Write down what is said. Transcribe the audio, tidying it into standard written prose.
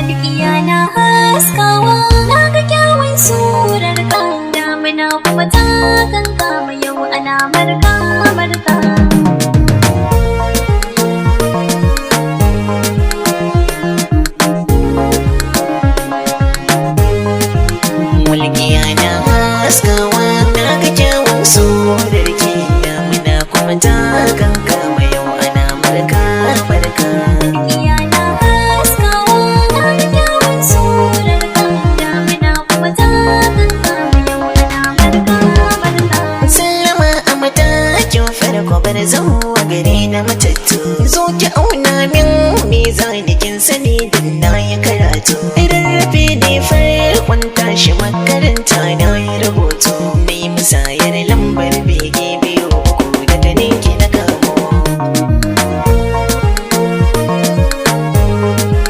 walƙiya na haskawa na ga kyawun surar ka damina kuma ta kankama yau ana marka marka. Walƙiya na haskawa na ga kyawun surar ki damina kuma ta kankama yau ana marka marka. Walƙiya na haskawa na ga kyawun surar ka damina kuma ta kankama yau ana marka marka. Sallama a matakin farko bar zauwa gare na matattu zo ki auna min mizanikin sani din na yi karatu rarrafe ne farkon tashi makaranta na yi rubutu